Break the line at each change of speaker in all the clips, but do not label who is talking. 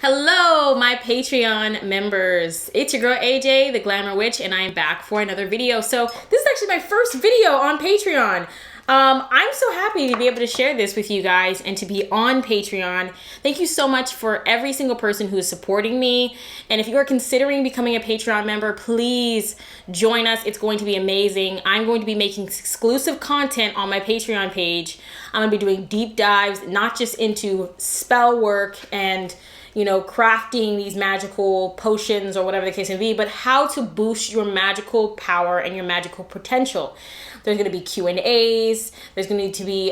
Hello, my Patreon members. It's your girl AJ, the Glamour Witch, and I am back for another video. So this is actually my first video on Patreon. I'm so happy to be able to share this with you guys and to be on Patreon. Thank you so much for every single person who is supporting me. And if you are considering becoming a Patreon member, please join us. It's going to be amazing. I'm going to be making exclusive content on my Patreon page. I'm going to be doing deep dives, not just into spell work and crafting these magical potions or whatever the case may be, but how to boost your magical power and your magical potential. There's going to be Q&As. There's going to be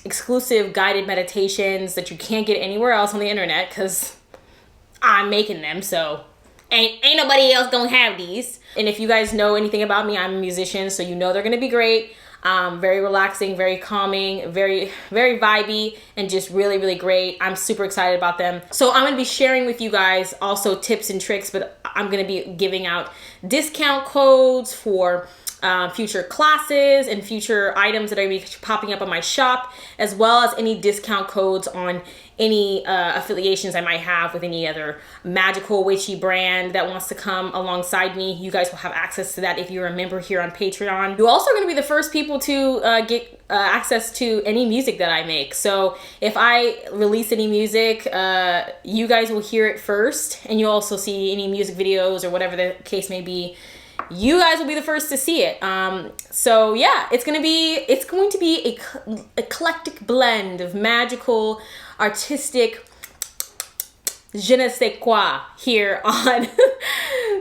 exclusive guided meditations that you can't get anywhere else on the internet because I'm making them, so ain't nobody else gonna have these. And if you guys know anything about me, I'm a musician, so you know they're going to be great. Very relaxing, very calming, very vibey, and just really, really great. I'm super excited about them. So I'm going to be sharing with you guys also tips and tricks, but I'm going to be giving out discount codes for future classes and future items that are going to be popping up on my shop, as well as any discount codes on any affiliations I might have with any other magical witchy brand that wants to come alongside me. You guys will have access to that if you're a member here on Patreon. You're also going to be the first people to get access to any music that I make. So if I release any music, you guys will hear it first, and you'll also see any music videos or whatever the case may be. You guys will be the first to see it. So yeah, it's going to be a eclectic blend of magical, artistic, je ne sais quoi here on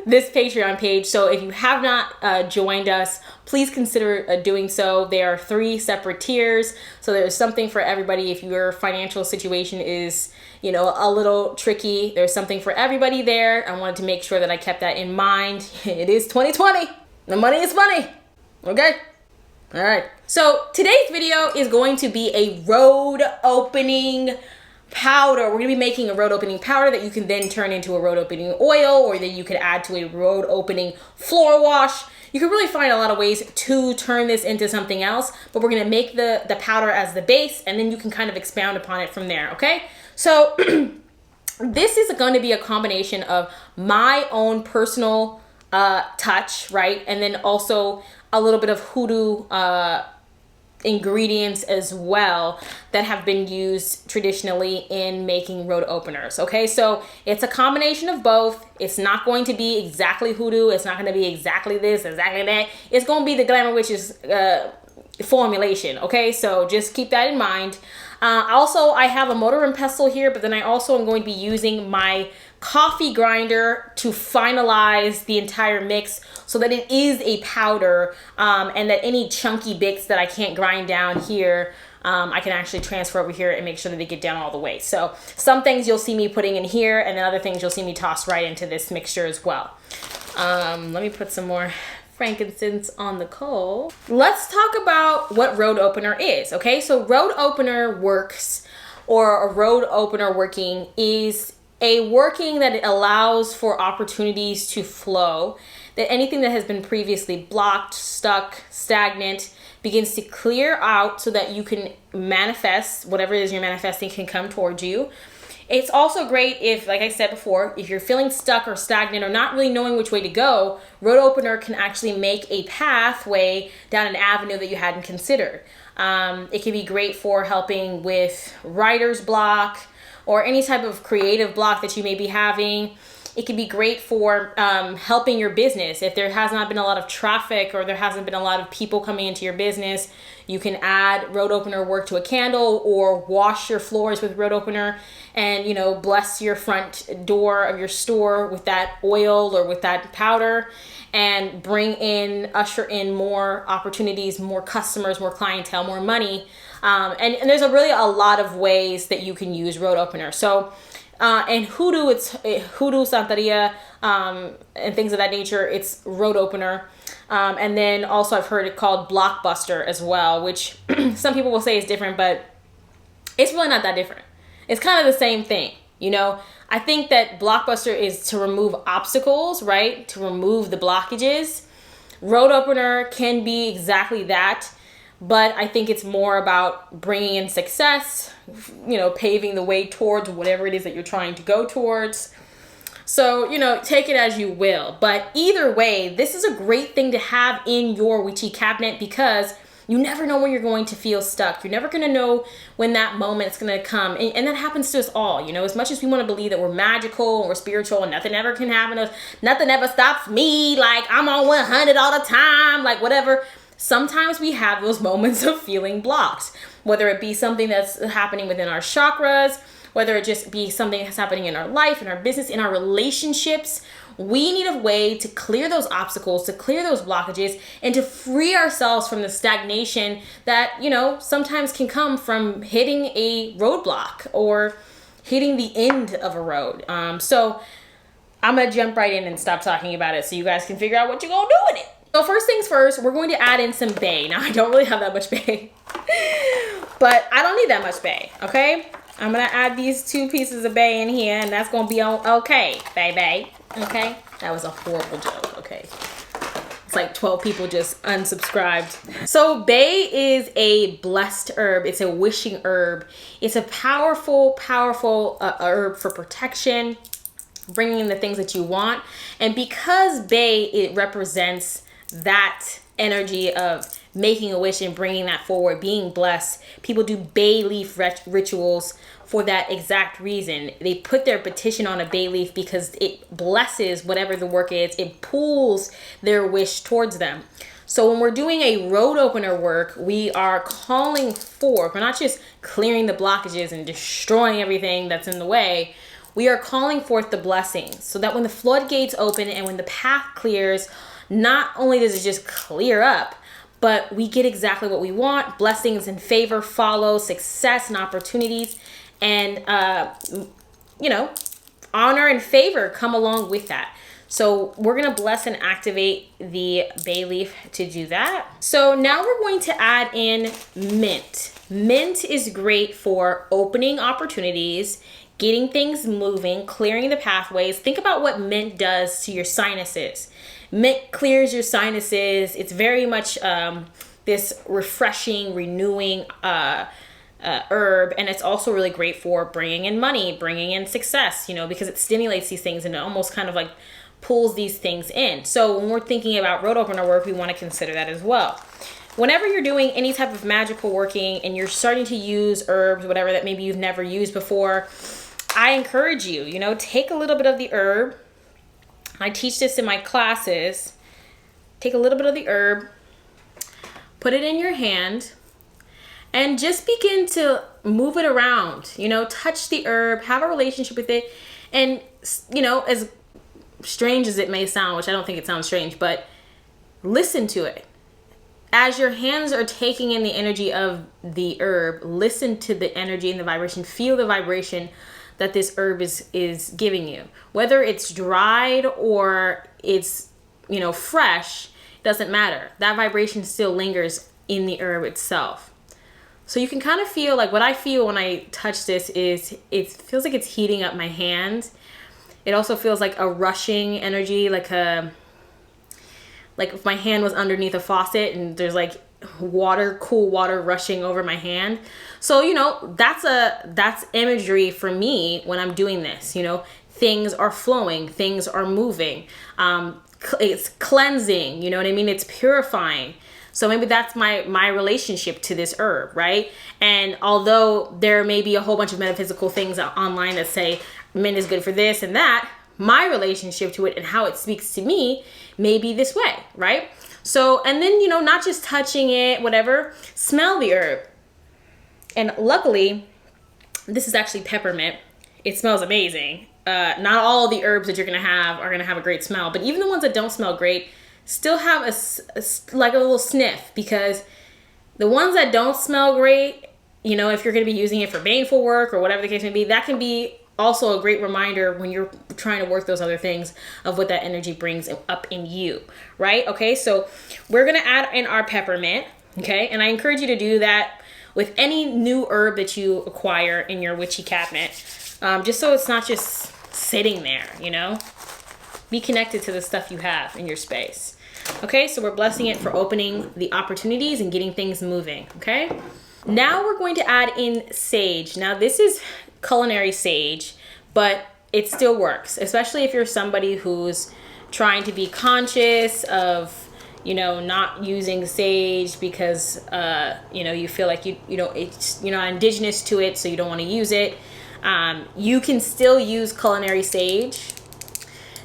this Patreon page. So if you have not joined us, please consider doing so. There are 3 separate tiers, so there's something for everybody. If your financial situation is a little tricky, there's something for everybody there. I wanted to make sure that I kept that in mind. It is 2020. The money is funny. Okay? All right. So today's video is going to be a road opening powder. We're going to be making a road opening powder that you can then turn into a road opening oil, or that you could add to a road opening floor wash. You can really find a lot of ways to turn this into something else, but we're going to make the powder as the base, and then you can kind of expound upon it from there, okay? So this is going to be a combination of my own personal touch, right? And then also a little bit of hoodoo ingredients as well that have been used traditionally in making road openers. Okay, so it's a combination of both. It's not going to be exactly hoodoo. It's not going to be exactly this, exactly that. It's going to be the Glamour Witch's formulation. Okay, so just keep that in mind. Also, I have a mortar and pestle here, but then I also am going to be using my coffee grinder to finalize the entire mix so that it is a powder, and that any chunky bits that I can't grind down here, I can actually transfer over here and make sure that they get down all the way. So some things you'll see me putting in here, and then other things you'll see me toss right into this mixture as well. Let me put some more frankincense on the coal. Let's talk about what road opener is. Okay, so road opener works, or a road opener working, is a working that allows for opportunities to flow, that anything that has been previously blocked, stuck, stagnant begins to clear out so that you can manifest whatever it is you're manifesting can come towards you. It's also great if, like I said before, if you're feeling stuck or stagnant or not really knowing which way to go, road opener can actually make a pathway down an avenue that you hadn't considered. It can be great for helping with writer's block or any type of creative block that you may be having. It can be great for helping your business. If there has not been a lot of traffic or there hasn't been a lot of people coming into your business, you can add road opener work to a candle, or wash your floors with road opener and, bless your front door of your store with that oil or with that powder, and usher in more opportunities, more customers, more clientele, more money. And there's really a lot of ways that you can use road opener. So and hoodoo, it's hoodoo, santeria, and things of that nature. It's road opener. And then also I've heard it called blockbuster as well, which some people will say is different, but it's really not that different. It's kind of the same thing. I think that blockbuster is to remove obstacles, right? To remove the blockages. Road opener can be exactly that. but I think it's more about bringing in success, you know, paving the way towards whatever it is that you're trying to go towards. So, you know, take it as you will. But either way, this is a great thing to have in your witchy cabinet because you never know when you're going to feel stuck. You're never going to know when that moment's going to come. And that happens to us all. You know, as much as we want to believe that we're magical and we're spiritual and nothing ever can happen to us, nothing ever stops me, like I'm on 100 all the time, like whatever. Sometimes we have those moments of feeling blocked, whether it be something that's happening within our chakras, whether it just be something that's happening in our life, in our business, in our relationships. We need a way to clear those obstacles, to clear those blockages, and to free ourselves from the stagnation that, you know, sometimes can come from hitting a roadblock or hitting the end of a road. So I'm going to jump right in and stop talking about it so you guys can figure out what you're going to do with it. So first things first, we're going to add in some bay. Now, I don't really have that much bay, but I don't need that much bay, okay? I'm going to add these 2 pieces of bay in here, and that's going to be okay, baby. Okay? That was a horrible joke, okay? It's like 12 people just unsubscribed. So bay is a blessed herb. It's a wishing herb. It's a powerful, powerful herb for protection, bringing in the things that you want. And because bay, it represents that energy of making a wish and bringing that forward, being blessed. People do bay leaf rituals for that exact reason. They put their petition on a bay leaf because it blesses whatever the work is. It pulls their wish towards them. So when we're doing a road opener work, we are calling for, we're not just clearing the blockages and destroying everything that's in the way. We are calling forth the blessings so that when the floodgates open and when the path clears, not only does it just clear up, but we get exactly what we want. Blessings and favor follow, success and opportunities, and you know, honor and favor come along with that. So we're gonna bless and activate the bay leaf to do that. So now we're going to add in mint. Mint is great for opening opportunities, getting things moving, clearing the pathways. Think about what mint does to your sinuses. Mint clears your sinuses. It's very much this refreshing, renewing herb, and it's also really great for bringing in money, bringing in success, you know, because it stimulates these things and it almost kind of like pulls these things in. So when we're thinking about road opener work, we want to consider that as well. Whenever you're doing any type of magical working and you're starting to use herbs, whatever that maybe you've never used before, I encourage you, you know, take a little bit of the herb. I teach this in my classes. Take a little bit of the herb, put it in your hand, and just begin to move it around, you know, touch the herb, have a relationship with it. And, you know, as strange as it may sound, which I don't think it sounds strange, but listen to it. As your hands are taking in the energy of the herb, listen to the energy and the vibration, feel the vibration that this herb is giving you. Whether it's dried or it's, you know, fresh, doesn't matter. That vibration still lingers in the herb itself. So you can kind of feel like what I feel when I touch this is it feels like it's heating up my hand. It also feels like a rushing energy, like if my hand was underneath a faucet and there's like water, cool water rushing over my hand. So, you know, that's imagery for me when I'm doing this. You know, things are flowing, things are moving. It's cleansing, you know what I mean? It's purifying. So maybe that's my relationship to this herb, right? And although there may be a whole bunch of metaphysical things online that say mint is good for this and that, my relationship to it and how it speaks to me may be this way, right? So, and then, you know, not just touching it, whatever, smell the herb. And luckily, this is actually peppermint. It smells amazing. Not all the herbs that you're gonna have are gonna have a great smell, but even the ones that don't smell great still have like a little sniff, because the ones that don't smell great, you know, if you're gonna be using it for baneful work or whatever the case may be, that can be also a great reminder when you're trying to work those other things of what that energy brings up in you, right? Okay, so we're gonna add in our peppermint, okay? And I encourage you to do that with any new herb that you acquire in your witchy cabinet, just so it's not just sitting there, you know? Be connected to the stuff you have in your space. Okay, so we're blessing it for opening the opportunities and getting things moving, okay? Now we're going to add in sage. Now this is culinary sage, but it still works, especially if you're somebody who's trying to be conscious of, you know, not using sage because, you know, you feel like you're not indigenous to it, so you don't want to use it. You can still use culinary sage,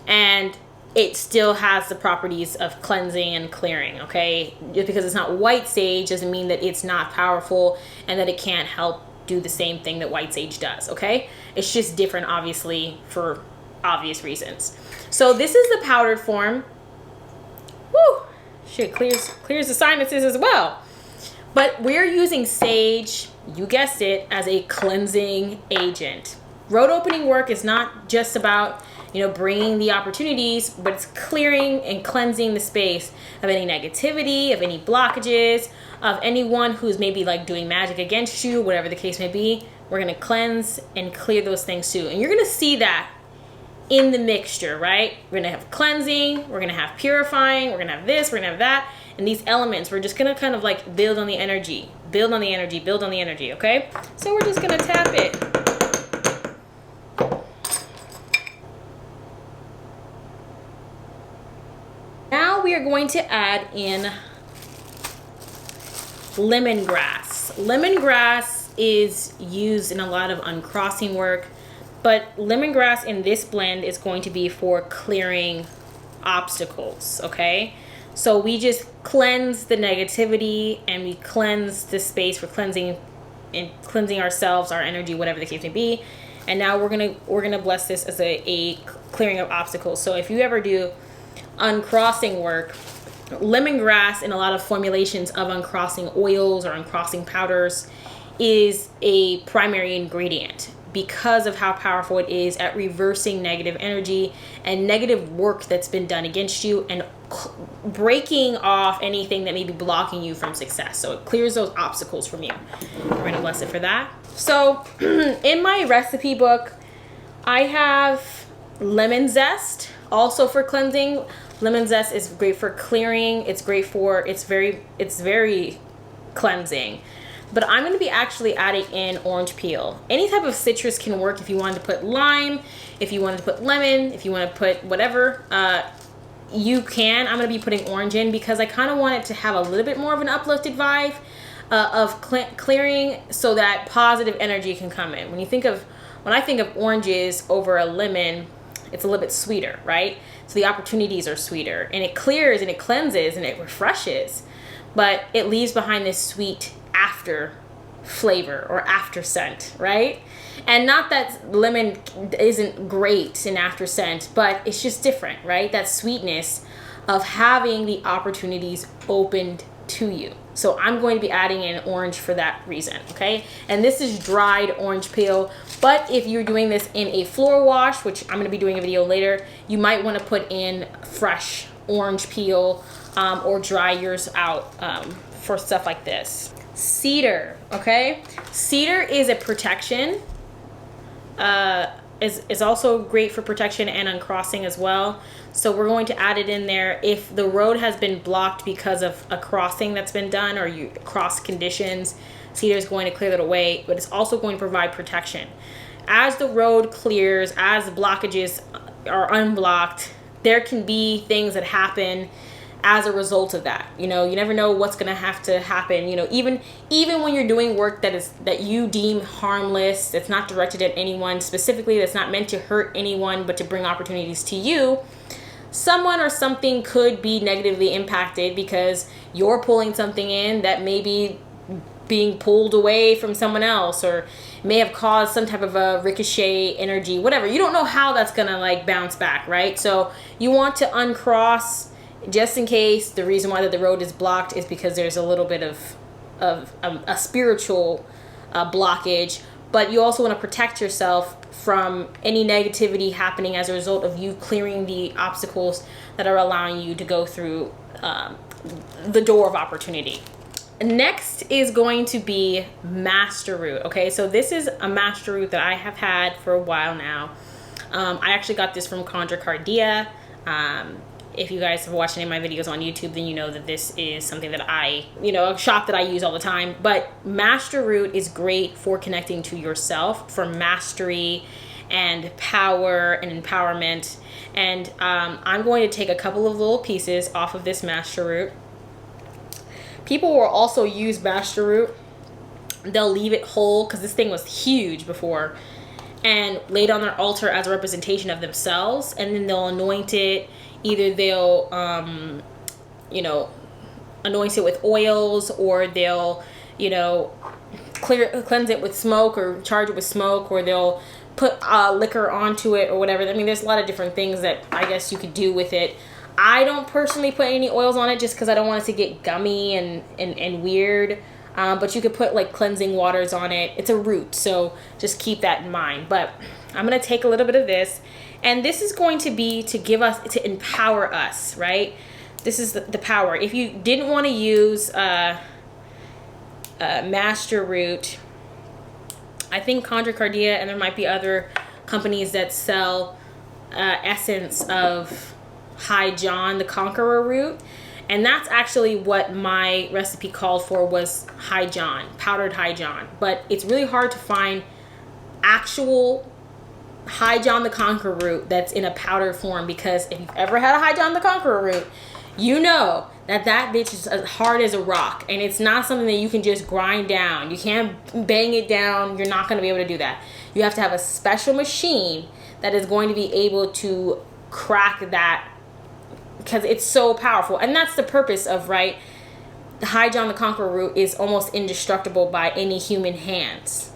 and it still has the properties of cleansing and clearing, okay? Just because it's not white sage doesn't mean that it's not powerful and that it can't help do the same thing that white sage does, okay? It's just different, obviously, for obvious reasons. So this is the powdered form. Woo! Shit, clears the sinuses as well. But we're using sage, you guessed it, as a cleansing agent. Road opening work is not just about, you know, bringing the opportunities, but it's clearing and cleansing the space of any negativity, of any blockages, of anyone who's maybe like doing magic against you, whatever the case may be. We're gonna cleanse and clear those things too. And you're gonna see that in the mixture, right? We're gonna have cleansing, we're gonna have purifying, we're gonna have this, we're gonna have that. And these elements, we're just gonna kind of like build on the energy, build on the energy, build on the energy, okay? So we're just gonna tap it. Now we are going to add in lemongrass. Lemongrass is used in a lot of uncrossing work, but lemongrass in this blend is going to be for clearing obstacles, okay? So we just cleanse the negativity and we cleanse the space for cleansing ourselves, our energy, whatever the case may be. And now we're gonna bless this as a clearing of obstacles. So if you ever do uncrossing work, lemongrass in a lot of formulations of uncrossing oils or uncrossing powders is a primary ingredient because of how powerful it is at reversing negative energy and negative work that's been done against you and breaking off anything that may be blocking you from success. So it clears those obstacles from you. We're going to bless it for that. So in my recipe book, I have lemon zest also for cleansing. Lemon zest is great for clearing. It's great for, it's very cleansing. But I'm going to be actually adding in orange peel. Any type of citrus can work. If you wanted to put lime, if you wanted to put lemon, if you want to put whatever, you can. I'm going to be putting orange in because I kind of want it to have a little bit more of an uplifted vibe of clearing so that positive energy can come in. When I think of oranges over a lemon, it's a little bit sweeter, right? So the opportunities are sweeter and it clears and it cleanses and it refreshes, but it leaves behind this sweet after flavor or after scent, right? And not that lemon isn't great in after scent, but it's just different, right? That sweetness of having the opportunities opened to you. So I'm going to be adding in orange for that reason, okay? And this is dried orange peel, but if you're doing this in a floor wash, which I'm going to be doing a video later, you might want to put in fresh orange peel or dry yours out for stuff like this. Cedar, okay? Cedar is a protection. Is also great for protection and uncrossing as well. So we're going to add it in there. If the road has been blocked because of a crossing that's been done or you cross conditions, Cedar is going to clear that away, but it's also going to provide protection. As the road clears, as blockages are unblocked, there can be things that happen as a result of that. You know, you never know what's going to have to happen. You know, even when you're doing work that you deem harmless, that's not directed at anyone specifically, that's not meant to hurt anyone, but to bring opportunities to you, someone or something could be negatively impacted because you're pulling something in that may be being pulled away from someone else, or may have caused some type of a ricochet energy, whatever. You don't know how that's going to like bounce back, right? So you want to uncross just in case. The reason why the road is blocked is because there's a little bit of a spiritual blockage, but you also want to protect yourself from any negativity happening as a result of you clearing the obstacles that are allowing you to go through the door of opportunity. Next is going to be master root. Okay, so this is a master root that I have had for a while now. I actually got this from Conjure Cardia. If you guys have watched any of my videos on YouTube, then you know that this is something that a shop that I use all the time. But Master Root is great for connecting to yourself, for mastery and power and empowerment. And I'm going to take a couple of little pieces off of this Master Root. People will also use Master Root. They'll leave it whole, because this thing was huge before, and lay it on their altar as a representation of themselves, and then they'll anoint it. Either they'll, anoint it with oils, or they'll, cleanse it with smoke, or charge it with smoke, or they'll put liquor onto it, or whatever. I mean, there's a lot of different things that I guess you could do with it. I don't personally put any oils on it just because I don't want it to get gummy and weird. But you could put like cleansing waters on it. It's a root, so just keep that in mind. But I'm going to take a little bit of this. And this is going to be to empower us, right? This is the power. If you didn't want to use Master Root, I think Chondrocardia, and there might be other companies that sell essence of High John, the Conqueror root. And that's actually what my recipe called for, was High John, powdered High John. But it's really hard to find actual High John the Conqueror root that's in a powdered form, because if you've ever had a High John the Conqueror root, you know that bitch is as hard as a rock, and it's not something that you can just grind down. You can't bang it down. You're not going to be able to do that. You have to have a special machine that is going to be able to crack that, because it's so powerful. And that's the purpose of, right, the High John the Conqueror root is almost indestructible by any human hands,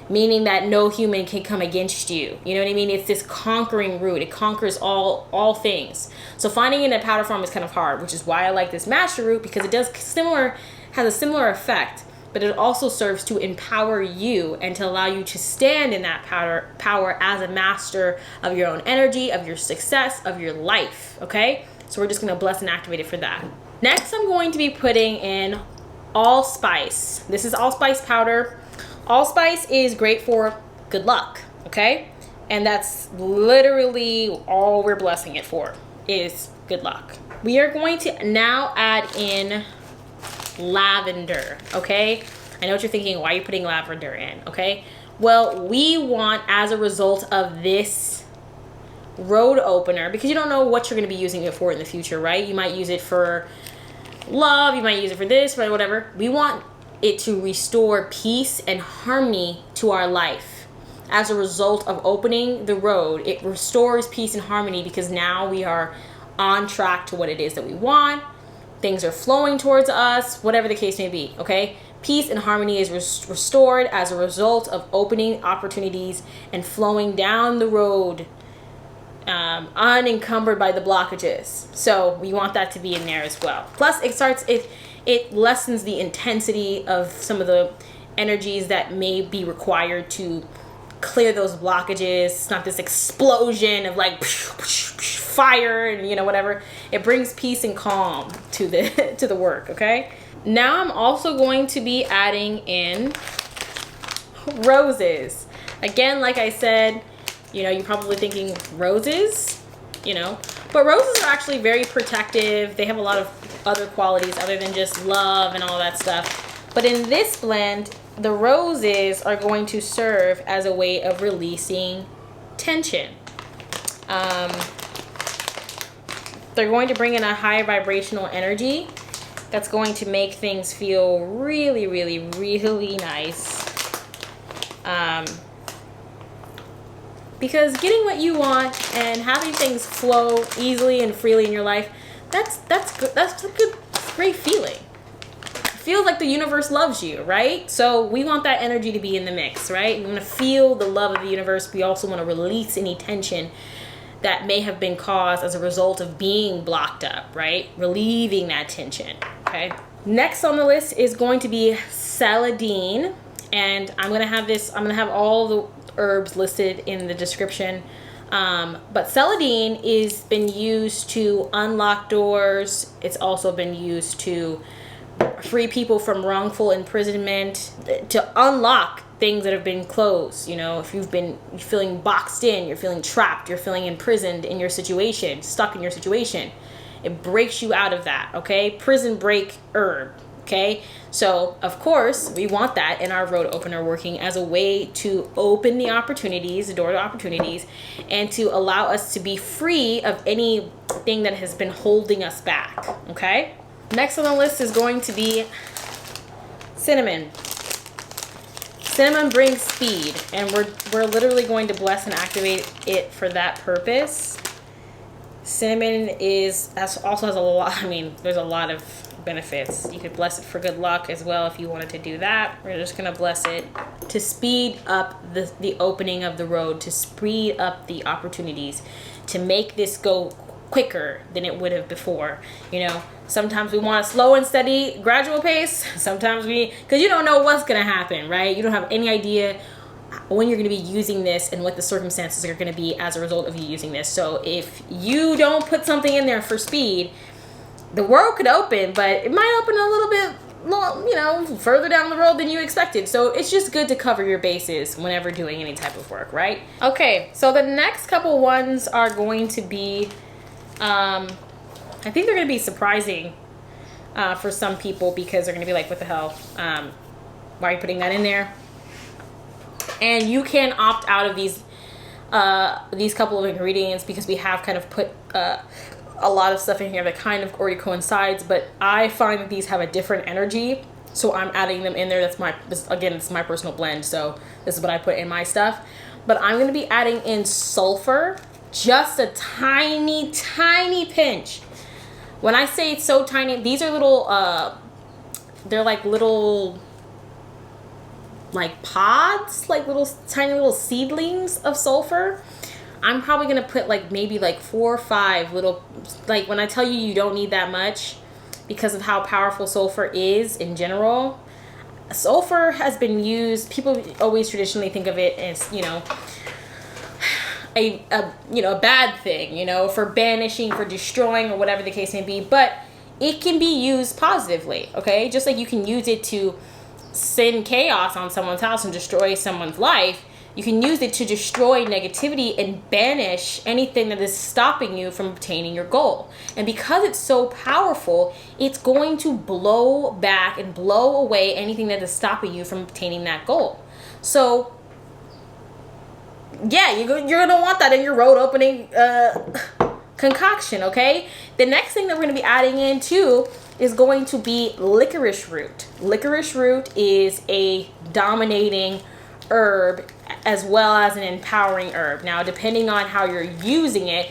meaning that no human can come against you. You know what I mean? It's this conquering root. It conquers all things. So finding it in a powder form is kind of hard, which is why I like this Master Root, because it has a similar effect, but it also serves to empower you and to allow you to stand in that power as a master of your own energy, of your success, of your life, okay? So we're just going to bless and activate it for that. Next, I'm going to be putting in allspice. This is allspice powder. Allspice is great for good luck, okay? And that's literally all we're blessing it for, is good luck. We are going to now add in lavender, okay? I know what you're thinking, why are you putting lavender in, okay? Well, we want, as a result of this road opener, because you don't know what you're going to be using it for in the future, right? You might use it for love, you might use it for this, right? Whatever. We want it to restore peace and harmony to our life. As a result of opening the road, it restores peace and harmony, because now we are on track to what it is that we want. Things are flowing towards us, whatever the case may be, okay? Peace and harmony is restored as a result of opening opportunities and flowing down the road unencumbered by the blockages. So we want that to be in there as well. Plus, it lessens the intensity of some of the energies that may be required to clear those blockages. It's not this explosion of like fire and whatever. It brings peace and calm to the work, okay? Now I'm also going to be adding in roses. Again, like I said, you're probably thinking roses, but roses are actually very protective. They have a lot of other qualities other than just love and all that stuff. But in this blend, the roses are going to serve as a way of releasing tension. They're going to bring in a high vibrational energy that's going to make things feel really, really, really nice. Because getting what you want and having things flow easily and freely in your life, that's good. That's a great feeling. It feels like the universe loves you, right? So we want that energy to be in the mix, right? We want to feel the love of the universe. We also want to release any tension that may have been caused as a result of being blocked up, right? Relieving that tension, okay? Next on the list is going to be Saladin. And I'm going to have all the herbs listed in the description. But Saladin is been used to unlock doors. It's also been used to free people from wrongful imprisonment, to unlock things that have been closed, you know, if you're feeling boxed in, you're feeling trapped, you're feeling imprisoned in your situation, stuck in your situation, it breaks you out of that, okay? Prison break herb, okay? So, of course, we want that in our road opener working as a way to open the opportunities, the door to opportunities, and to allow us to be free of anything that has been holding us back, okay? Next on the list is going to be cinnamon. Cinnamon brings speed, and we're literally going to bless and activate it for that purpose. Cinnamon also has a lot, I mean, there's a lot of benefits. You could bless it for good luck as well if you wanted to do that. We're just going to bless it to speed up the opening of the road, to speed up the opportunities, to make this go quicker than it would have before. You know, sometimes we want a slow and steady gradual pace. Sometimes because you don't know what's going to happen, right? You don't have any idea when you're going to be using this and what the circumstances are going to be as a result of you using this. So if you don't put something in there for speed, the world could open, but it might open a little bit, you know, further down the road than you expected. So it's just good to cover your bases whenever doing any type of work, right? Okay, so the next couple ones are going to be, I think they're going to be surprising for some people, because they're going to be like, what the hell? Why are you putting that in there? And you can opt out of these couple of ingredients, because we have kind of put a lot of stuff in here that kind of already coincides, but I find that these have a different energy, so I'm adding them in there. Again, it's my personal blend, so this is what I put in my stuff. But I'm going to be adding in sulfur, just a tiny, tiny pinch. When I say it's so tiny, these are little, they're like little, like pods, like little tiny little seedlings of sulfur. I'm probably gonna put like maybe like 4 or 5 little, like when I tell you you don't need that much because of how powerful sulfur is in general. Sulfur has been used, people always traditionally think of it as, you know, a bad thing, you know, for banishing, for destroying, or whatever the case may be, but it can be used positively, okay? Just like you can use it to send chaos on someone's house and destroy someone's life, you can use it to destroy negativity and banish anything that is stopping you from obtaining your goal. And because it's so powerful, it's going to blow back and blow away anything that is stopping you from obtaining that goal. So yeah, you're going to want that in your road opening concoction, okay? The next thing that we're going to be adding in too is going to be licorice root. Licorice root is a dominating herb as well as an empowering herb. Now, depending on how you're using it,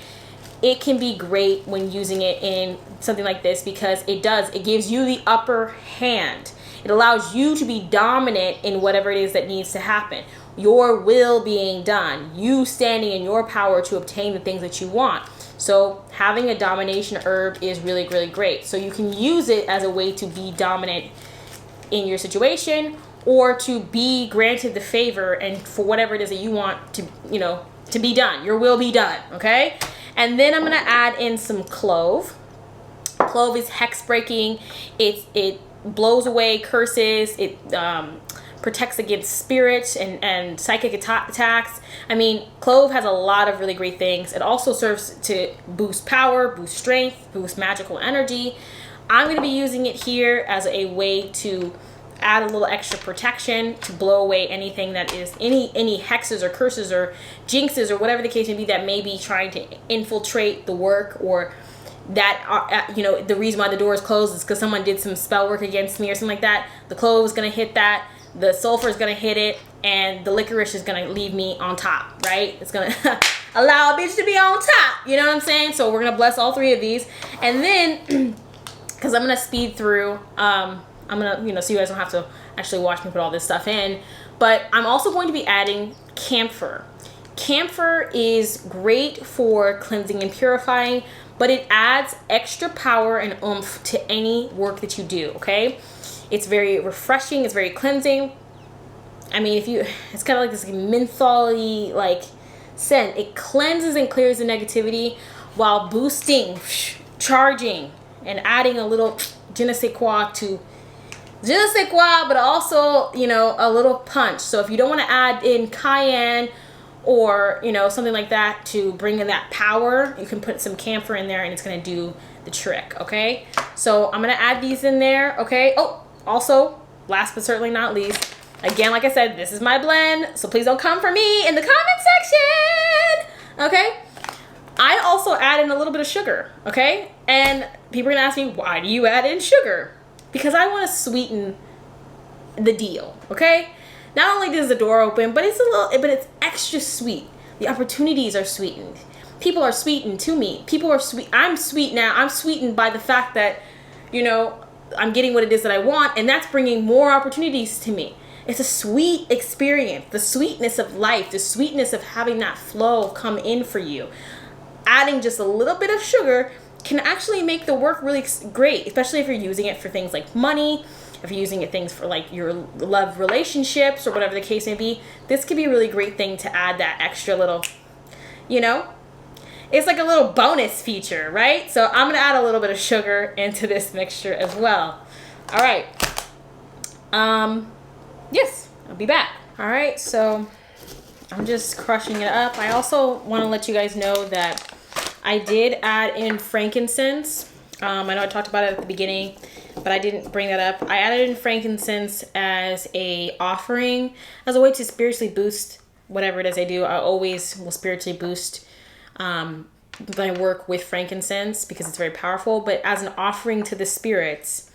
it can be great when using it in something like this, because it gives you the upper hand. It allows you to be dominant in whatever it is that needs to happen. Your will being done, you standing in your power to obtain the things that you want. So having a domination herb is really, really great. So you can use it as a way to be dominant in your situation, or to be granted the favor and for whatever it is that you want to, you know, to be done. Your will be done, okay? And then I'm going to add in some clove. Clove is hex breaking. It blows away curses. It protects against spirits and psychic attacks. I mean, clove has a lot of really great things. It also serves to boost power, boost strength, boost magical energy. I'm going to be using it here as a way to add a little extra protection, to blow away anything that is any hexes or curses or jinxes or whatever the case may be that may be trying to infiltrate the work, or that you know, the reason why the door is closed is because someone did some spell work against me or something like that. The clove is going to hit that, the sulfur is going to hit it, and the licorice is going to leave me on top, right? It's going to allow a bitch to be on top, you know what I'm saying? So we're going to bless all 3 of these, and then because I'm going to speed through, I'm going to, you know, so you guys don't have to actually watch me put all this stuff in. But I'm also going to be adding camphor. Camphor is great for cleansing and purifying, but it adds extra power and oomph to any work that you do, okay? It's very refreshing. It's very cleansing. I mean, it's kind of like this mentholy like scent. It cleanses and clears the negativity while boosting, charging, and adding a little je ne sais quoi to je ne sais quoi, but also, you know, a little punch. So if you don't want to add in cayenne or, you know, something like that to bring in that power, you can put some camphor in there and it's going to do the trick, okay? So I'm going to add these in there, okay? Oh, also, last but certainly not least, again, like I said, this is my blend, so please don't come for me in the comment section, okay? I also add in a little bit of sugar, okay? And people are going to ask me, why do you add in sugar? Because I want to sweeten the deal, okay? Not only does the door open, but it's extra sweet. The opportunities are sweetened. People are sweetened to me. People are sweet. I'm sweet now. I'm sweetened by the fact that, you know, I'm getting what it is that I want, and that's bringing more opportunities to me. It's a sweet experience. The sweetness of life, the sweetness of having that flow come in for you. Adding just a little bit of sugar can actually make the work really great, especially if you're using it for things like money, if you're using it things for like your love relationships or whatever the case may be. This could be a really great thing to add that extra little, you know, it's like a little bonus feature, right? So I'm gonna add a little bit of sugar into this mixture as well. All right. Yes, I'll be back. All right, so I'm just crushing it up. I also want to let you guys know that I did add in frankincense. I know I talked about it at the beginning, but I didn't bring that up. I added in frankincense as a offering, as a way to spiritually boost whatever it is I do. I always will spiritually boost my work with frankincense because it's very powerful, but as an offering to the spirits,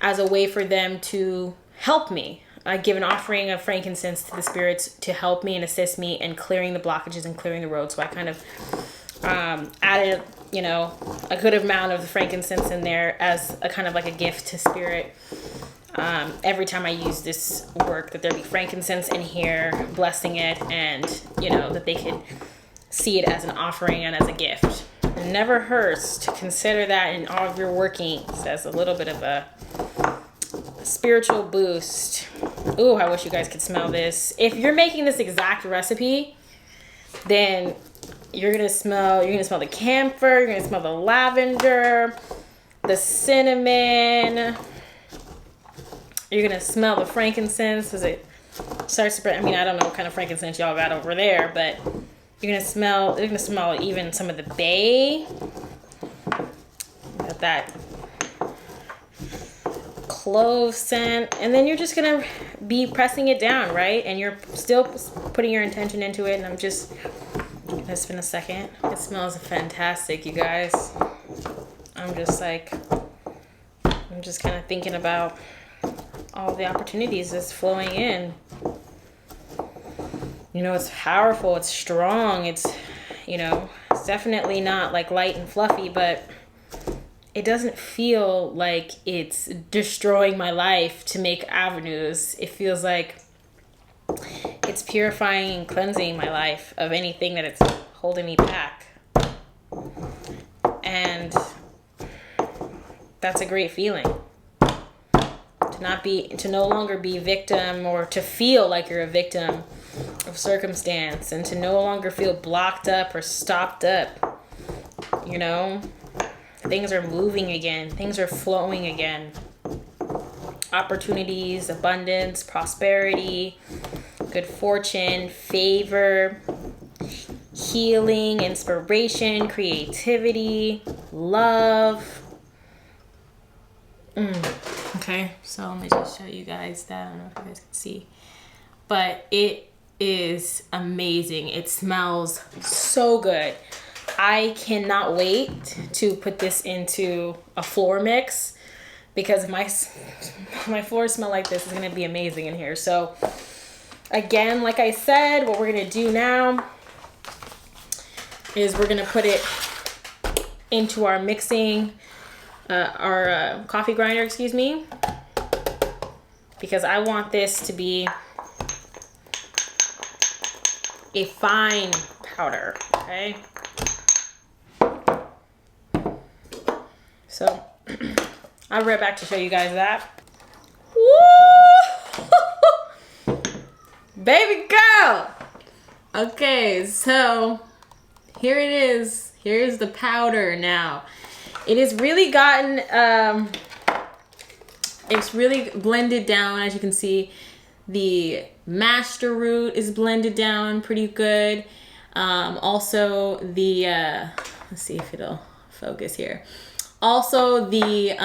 as a way for them to help me. I give an offering of frankincense to the spirits to help me and assist me in clearing the blockages and clearing the road. So I kind of added, you know, a good amount of the frankincense in there as a kind of like a gift to spirit. Every time I use this work, that there be frankincense in here, blessing it, and, you know, that they could see it as an offering and as a gift. It never hurts to consider that in all of your workings as a little bit of a spiritual boost. Ooh, I wish you guys could smell this. If you're making this exact recipe, then you're gonna smell the camphor, you're gonna smell the lavender, the cinnamon, you're gonna smell the frankincense as it starts to spread. I mean, I don't know what kind of frankincense y'all got over there, but you're gonna smell even some of the bay. Got that clove scent, and then you're just gonna be pressing it down, right? And you're still putting your intention into it, and I'm just gonna spin a second. It smells fantastic, you guys. I'm just kind of thinking about all the opportunities that's flowing in. You know, it's powerful, it's strong, it's, you know, it's definitely not like light and fluffy, but it doesn't feel like it's destroying my life to make avenues. It feels like it's purifying and cleansing my life of anything that it's holding me back. And that's a great feeling. To no longer be victim, or to feel like you're a victim of circumstance, and to no longer feel blocked up or stopped up. You know, things are moving again, things are flowing again. Opportunities, abundance, prosperity, good fortune, favor, healing, inspiration, creativity, love. Okay, so let me just show you guys that. I don't know if you guys can see, but it is amazing. It smells so good. I cannot wait to put this into a floor mix, because if my floors smell like this, it's gonna be amazing in here. So again, like I said, what we're gonna do now is we're gonna put it into our mixing, our coffee grinder, excuse me, because I want this to be a fine powder, okay? So I'll be right back to show you guys that. Woo! Baby girl! Okay, so here it is. Here's the powder now. It has really gotten It's really blended down. As you can see, the master root is blended down pretty good. Also the, let's see if it'll focus here. Also the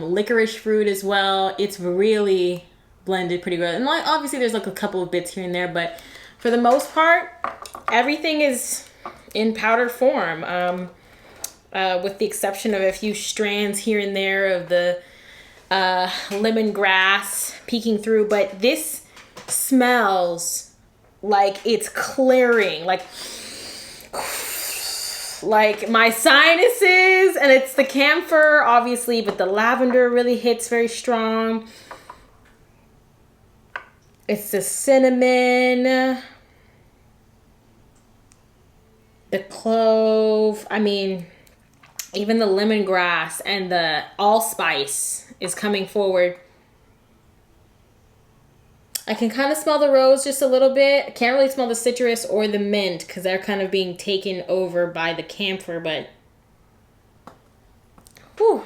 licorice root as well. It's really blended pretty good. And like, obviously there's like a couple of bits here and there, but for the most part, everything is in powdered form. With the exception of a few strands here and there of the lemongrass peeking through. But this smells like it's clearing, like my sinuses, and it's the camphor obviously, but the lavender really hits very strong. It's the cinnamon, the clove, I mean, even the lemongrass and the allspice is coming forward. I can kind of smell the rose just a little bit. I can't really smell the citrus or the mint because they're kind of being taken over by the camphor, but whew.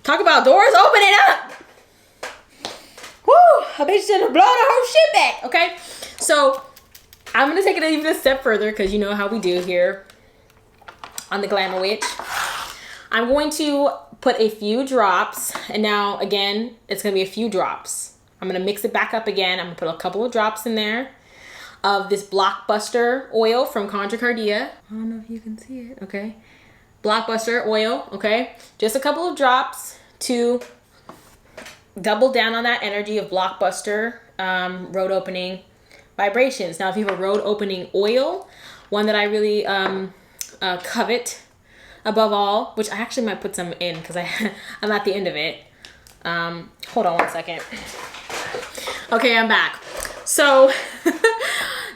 Talk about doors opening up. Woo! I bet you should have blown the whole shit back. Okay, so I'm gonna take it even a step further because you know how we do here on the Glamour Witch. I'm going to put a few drops, and now again, it's gonna be a few drops. I'm gonna mix it back up again. I'm gonna put a couple of drops in there of this Blockbuster oil from Contra Cardia. I don't know if you can see it, okay? Blockbuster oil, okay? Just a couple of drops to double down on that energy of Blockbuster road opening vibrations. Now, if you have a road opening oil, one that I really covet above all, which I actually might put some in because I'm at the end of it. Hold on one second. Okay, I'm back. So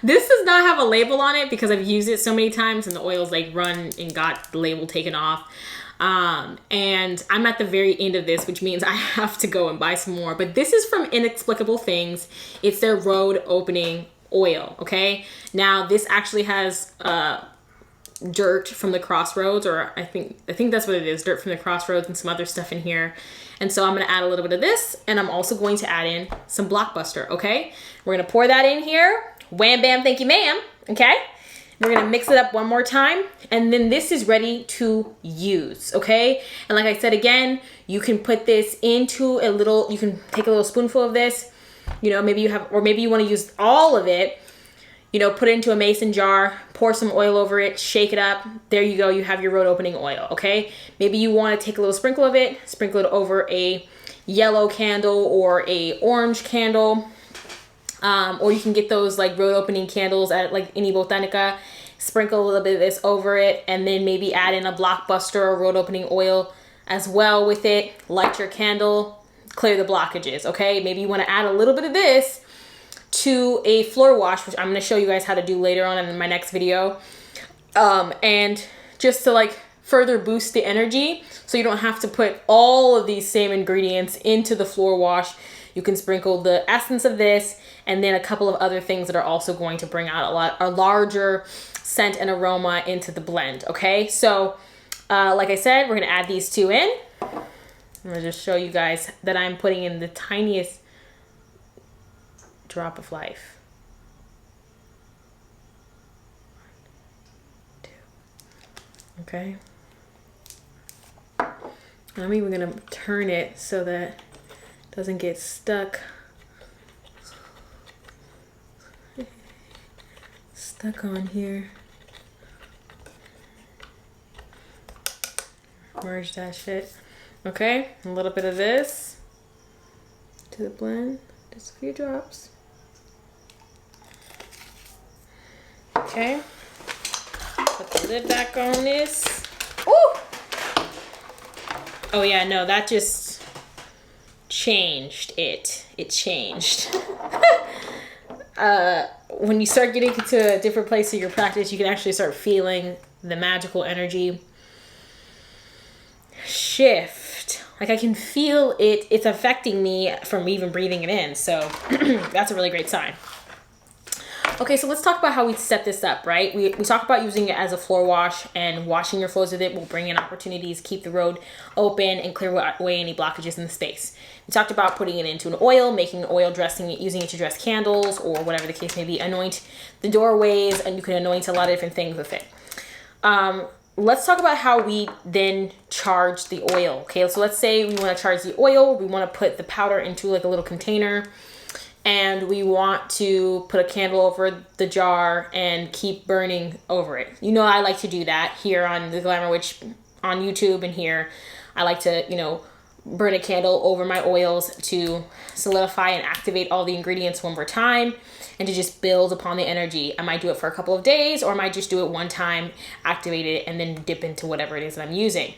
this does not have a label on it because I've used it so many times and the oil's like run and got the label taken off. And I'm at the very end of this, which means I have to go and buy some more. But this is from Inexplicable Things. It's their road opening oil, okay? Now, this actually has dirt from the crossroads, or I think that's what it is, dirt from the crossroads and some other stuff in here. And so I'm gonna add a little bit of this, and I'm also going to add in some Blockbuster, okay? We're gonna pour that in here. Wham, bam, thank you, ma'am, okay? We're gonna mix it up one more time, and then this is ready to use, okay? And like I said again, you can put this into a little, you can take a little spoonful of this, you know, maybe you have, or maybe you wanna use all of it, you know, put it into a mason jar, pour some oil over it, shake it up. There you go, you have your road opening oil, okay? Maybe you wanna take a little sprinkle of it, sprinkle it over a yellow candle or a orange candle. Or you can get those like road opening candles at like any Botanica, sprinkle a little bit of this over it, and then maybe add in a Blockbuster or road opening oil as well with it. Light your candle, clear the blockages, okay? Maybe you wanna add a little bit of this to a floor wash, which I'm gonna show you guys how to do later on in my next video. And just to like further boost the energy, so you don't have to put all of these same ingredients into the floor wash. You can sprinkle the essence of this and then a couple of other things that are also going to bring out a larger scent and aroma into the blend, okay? So, like I said, we're gonna add these two in. I'm gonna just show you guys that I'm putting in the tiniest drop of life. 1, 2. Okay. I'm even gonna turn it so that it doesn't get stuck on here. Merge that shit. Okay, a little bit of this to the blend, just a few drops. Okay, put the lid back on this. Ooh! Oh yeah, no, that just changed it. It changed. When you start getting into a different place in your practice, you can actually start feeling the magical energy shift. Like I can feel it. It's affecting me from even breathing it in. So that's a really great sign. Okay, so let's talk about how we set this up, right? We talked about using it as a floor wash, and washing your floors with it will bring in opportunities, keep the road open, and clear away any blockages in the space. We talked about putting it into an oil, making an oil, dressing it, using it to dress candles, or whatever the case may be, anoint the doorways, and you can anoint a lot of different things with it. Let's talk about how we then charge the oil. Okay, so let's say we want to charge the oil. We want to put the powder into like a little container, and we want to put a candle over the jar and keep burning over it. You know, I like to do that here on the Glamour Witch on YouTube, and here I like to, you know, burn a candle over my oils to solidify and activate all the ingredients one more time, and to just build upon the energy. I might do it for a couple of days, or I might just do it one time, activate it, and then dip into whatever it is that I'm using.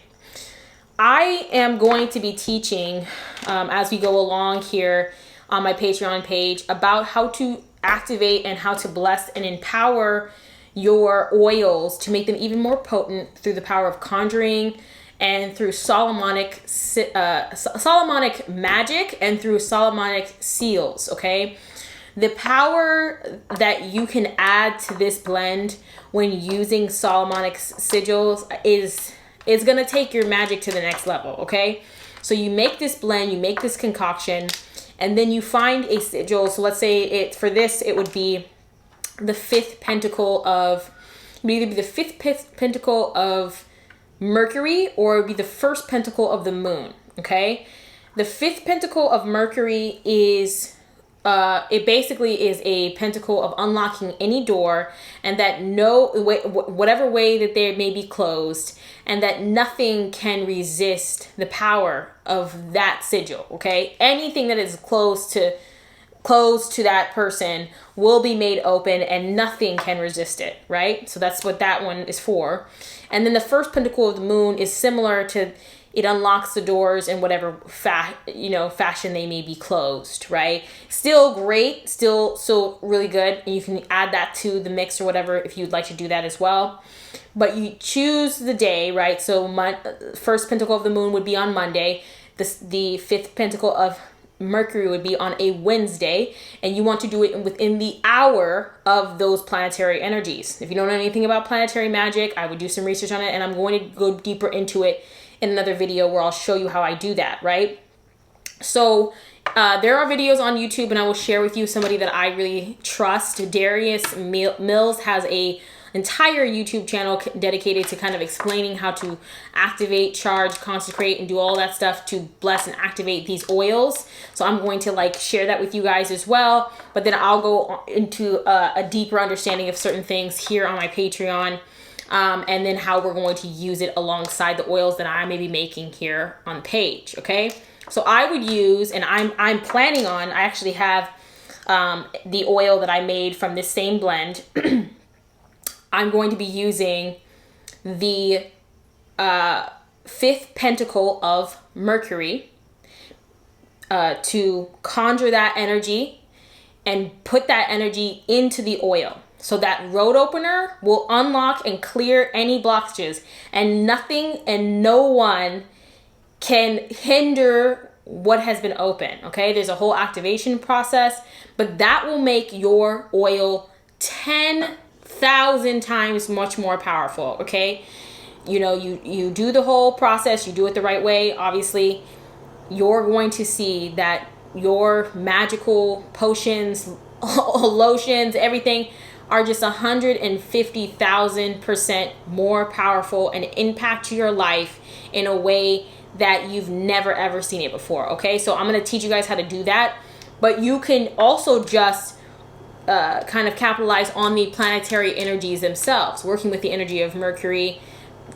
I am going to be teaching as we go along here on my Patreon page about how to activate and how to bless and empower your oils to make them even more potent through the power of conjuring and through Solomonic magic and through Solomonic seals, okay? The power that you can add to this blend when using Solomonic sigils is gonna take your magic to the next level, okay? So you make this blend, you make this concoction, and then you find a sigil. So let's say for this, it would be the fifth pentacle of, it would either be the fifth pentacle of Mercury, or it would be the first pentacle of the moon, okay? The fifth pentacle of Mercury is, it basically is a pentacle of unlocking any door, and that whatever way that they may be closed, and that nothing can resist the power of that sigil, okay? Anything that is closed to that person will be made open, and nothing can resist it, right? So that's what that one is for. And then the first pentacle of the moon is similar to, it unlocks the doors in whatever fashion they may be closed, right? Still great, still really good, and you can add that to the mix or whatever if you'd like to do that as well. But you choose the day, right? So first pentacle of the moon would be on Monday. The fifth pentacle of Mercury would be on a Wednesday, and you want to do it within the hour of those planetary energies. If you don't know anything about planetary magic, I would do some research on it, and I'm going to go deeper into it in another video where I'll show you how I do that, right? So there are videos on YouTube, and I will share with you somebody that I really trust. Darius Mills has a entire YouTube channel dedicated to kind of explaining how to activate, charge, consecrate, and do all that stuff to bless and activate these oils. So I'm going to like share that with you guys as well, but then I'll go into a deeper understanding of certain things here on my Patreon, and then how we're going to use it alongside the oils that I may be making here on the page, okay? So I would use, and I'm planning on, I actually have the oil that I made from this same blend. I'm going to be using the fifth pentacle of Mercury to conjure that energy and put that energy into the oil. So that road opener will unlock and clear any blockages, and nothing and no one can hinder what has been open, okay? There's a whole activation process, but that will make your oil 10,000 times much more powerful, okay? You know, you do the whole process, you do it the right way, obviously, you're going to see that your magical potions, lotions, everything are just 150,000% more powerful and impact your life in a way that you've never ever seen it before, okay? So I'm going to teach you guys how to do that, but you can also just kind of capitalize on the planetary energies themselves, working with the energy of Mercury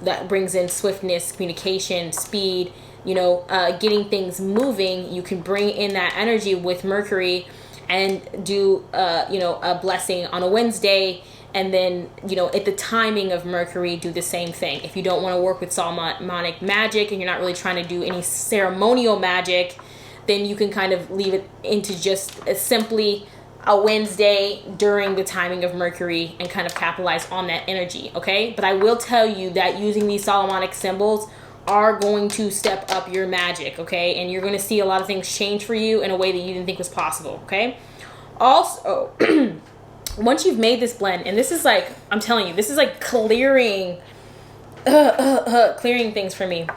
that brings in swiftness, communication, speed, you know, getting things moving. You can bring in that energy with Mercury and do, you know, a blessing on a Wednesday, and then, you know, at the timing of Mercury, do the same thing. If you don't want to work with Solomonic magic and you're not really trying to do any ceremonial magic, then you can kind of leave it into just simply a Wednesday during the timing of Mercury and kind of capitalize on that energy, okay? But I will tell you that using these Solomonic symbols are going to step up your magic, okay? And you're going to see a lot of things change for you in a way that you didn't think was possible, okay? Also, once you've made this blend, and this is like, I'm telling you, this is like clearing things for me.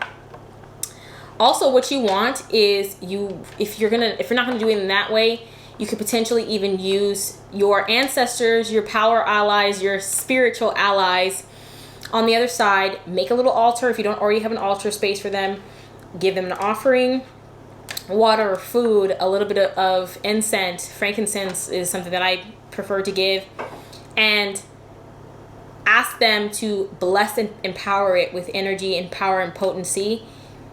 Also, what you want is if you're not gonna do it in that way, you could potentially even use your ancestors, your power allies, your spiritual allies on the other side. Make a little altar if you don't already have an altar space for them. Give them an offering, water or food, a little bit of incense. Frankincense is something that I prefer to give, and ask them to bless and empower it with energy and power and potency,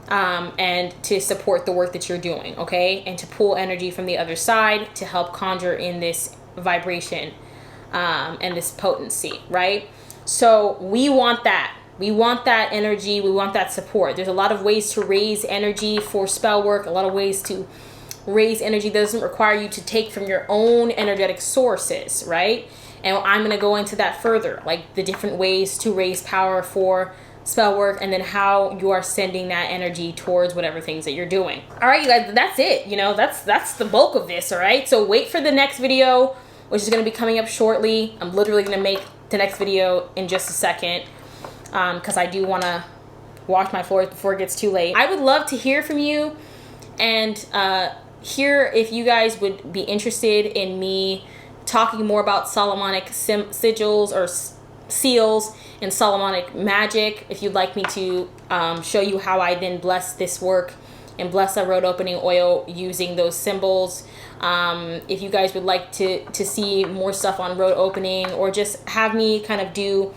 and to support the work that you're doing, okay? And to pull energy from the other side to help conjure in this vibration and this potency, right? So we want that. We want that energy. We want that support. There's a lot of ways to raise energy for spell work, a lot of ways to raise energy that doesn't require you to take from your own energetic sources, right? And I'm going to go into that further, like the different ways to raise power for spell work, and then how you are sending that energy towards whatever things that you're doing. All right, you guys, that's it. You know, that's the bulk of this. All right, so wait for the next video, which is going to be coming up shortly. I'm literally going to make the next video in just a second, because I do want to wash my floors before it gets too late. I would love to hear from you, and hear if you guys would be interested in me talking more about Solomonic sigils or seals and Solomonic magic. If you'd like me to show you how I then bless this work and bless a road opening oil using those symbols. If you guys would like to see more stuff on road opening, or just have me kind of do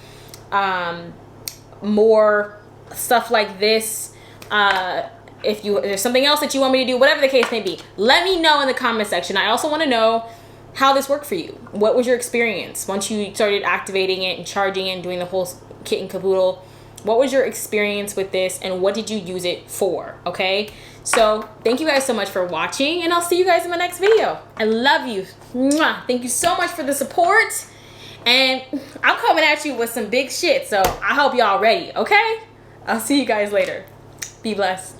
more stuff like this, if there's something else that you want me to do, whatever the case may be, let me know in the comment section. I also want to know how this worked for you. What was your experience once you started activating it and charging it and doing the whole kit and caboodle? What was your experience with this, and what did you use it for? Okay, so thank you guys so much for watching, and I'll see you guys in my next video. I love you. Mwah. Thank you so much for the support, and I'm coming at you with some big shit, so I hope y'all ready. Okay, I'll see you guys later. Be blessed.